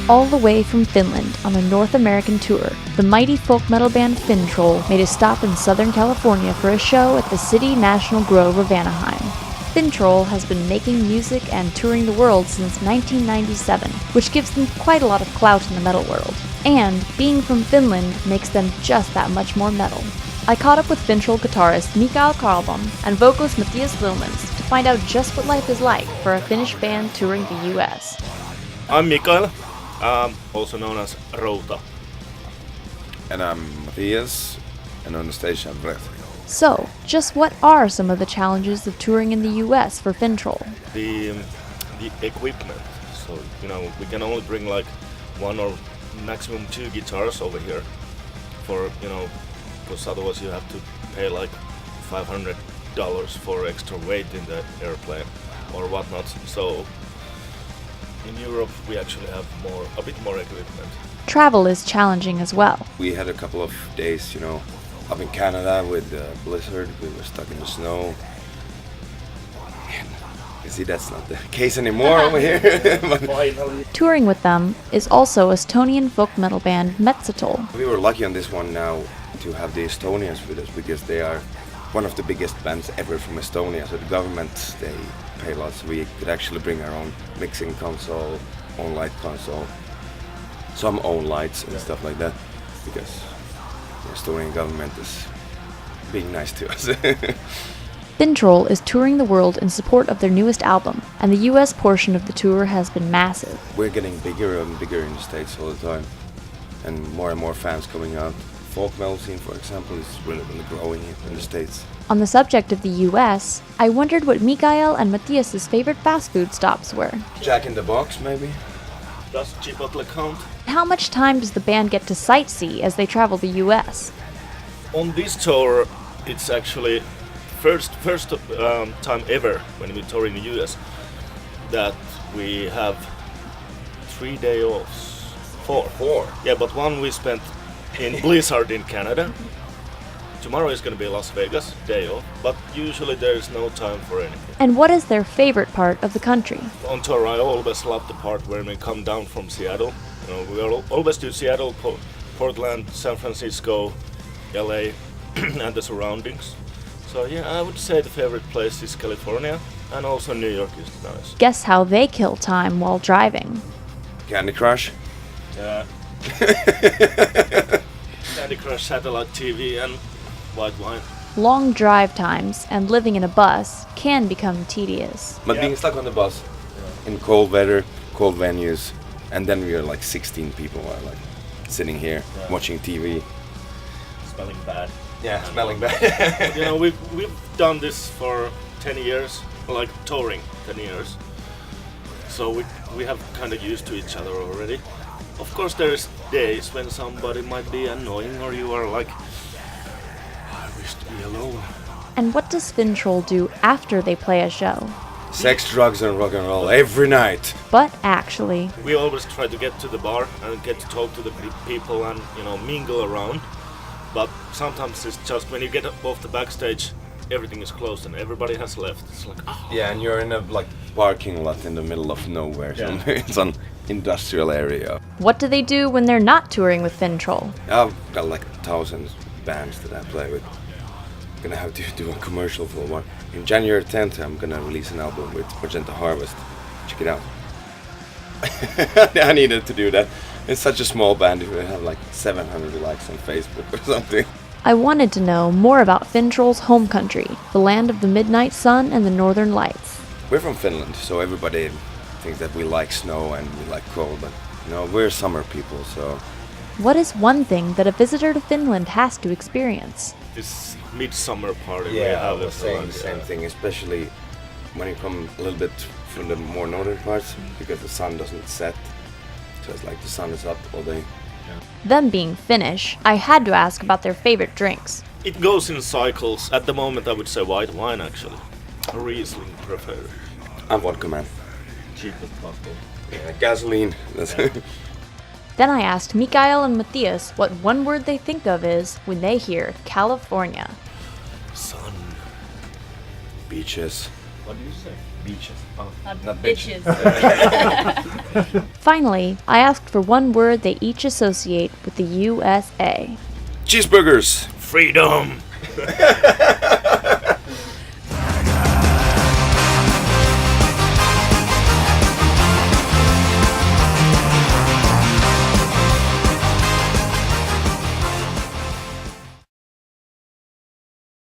All the way from Finland on a North American tour, the mighty folk metal band Finntroll made a stop in Southern California for a show at the City National Grove of Anaheim. Finntroll has been making music and touring the world since 1997, which gives them quite a lot of clout in the metal world. And being from Finland makes them just that much more metal. I caught up with Finntroll guitarist Mikael Karlbom and vocalist Mathias Lillmåns to find out just what life is like for a Finnish band touring the US. I'm Mikael, also known as Routa. And I'm Mathias, and on the stage I'm Vreth. So, just what are some of the challenges of touring in the US for Finntroll? The equipment. So, we can only bring like one or maximum two guitars over here for, because otherwise you have to pay like $500 for extra weight in the airplane or whatnot. So in Europe we actually have a bit more equipment. Travel is challenging as well. We had a couple of days, up in Canada with the blizzard. We were stuck in the snow. You see, that's not the case anymore over here. Touring with them is also Estonian folk metal band Finntroll. We were lucky on this one now to have the Estonians with us because they are one of the biggest bands ever from Estonia. So the government, they pay lots. We could actually bring our own mixing console, own light console, some own lights and stuff like that, because the Estonian government is being nice to us. Finntroll is touring the world in support of their newest album, and the US portion of the tour has been massive. We're getting bigger and bigger in the States all the time, and more fans coming out. Folk metal scene, for example, is really growing in the States. On the subject of the US, I wondered what Mikael and Mathias' favorite fast food stops were. Jack in the Box, maybe? Does Chipotle count? How much time does the band get to sightsee as they travel the US? On this tour, it's actually first time ever when we tour in the US that we have 3 days off. Four. Yeah, but one we spent in blizzard in Canada. Tomorrow is going to be Las Vegas, day off, but usually there is no time for anything. And what is their favorite part of the country? On tour, I always love the part when we come down from Seattle. We always do Seattle, Portland, San Francisco, LA, and the surroundings. So yeah, I would say the favorite place is California, and also New York is nice. Guess how they kill time while driving. Candy Crush? Yeah. Candy Crush, satellite TV, and white wine. Long drive times and living in a bus can become tedious. But being stuck on the bus in cold weather, cold venues, and then we are like 16 people are like sitting here watching TV. Smelling bad. Yeah, smelling bad. We've done this for 10 years, like touring 10 years. So we have kind of used to each other already. Of course, there's days when somebody might be annoying, or you are like, I wish to be alone. And what does Finntroll do after they play a show? Sex, drugs, and rock and roll every night. But actually, we always try to get to the bar and get to talk to the people and mingle around. But sometimes it's just when you get off the backstage, everything is closed and everybody has left. It's like, oh. Yeah, and you're in a parking lot in the middle of nowhere. Yeah. So it's an industrial area. What do they do when they're not touring with Finntroll? I've got like 1,000 bands that I play with. I'm gonna have to do a commercial for one. In January 10th, I'm gonna release an album with Magenta Harvest. Check it out. I needed to do that. It's such a small band. We have like 700 likes on Facebook or something. I wanted to know more about Finntroll's home country, the land of the midnight sun and the northern lights. We're from Finland, so everybody thinks that we like snow and we like cold, but we're summer people, so... What is one thing that a visitor to Finland has to experience? This midsummer party we yeah, have. The same thing, especially when you come a little bit from the more northern parts, because the sun doesn't set. So it's like the sun is up all day. Yeah. Them being Finnish, I had to ask about their favorite drinks. It goes in cycles. At the moment I would say white wine actually. Riesling preferred. I'm vodka man. Cheap as possible. Yeah, gasoline. Yeah. Then I asked Mikael and Mathias what one word they think of is when they hear California. Sun. Beaches. What do you say? Beaches. Not bitches. Finally, I asked for one word they each associate with the USA. Cheeseburgers! Freedom!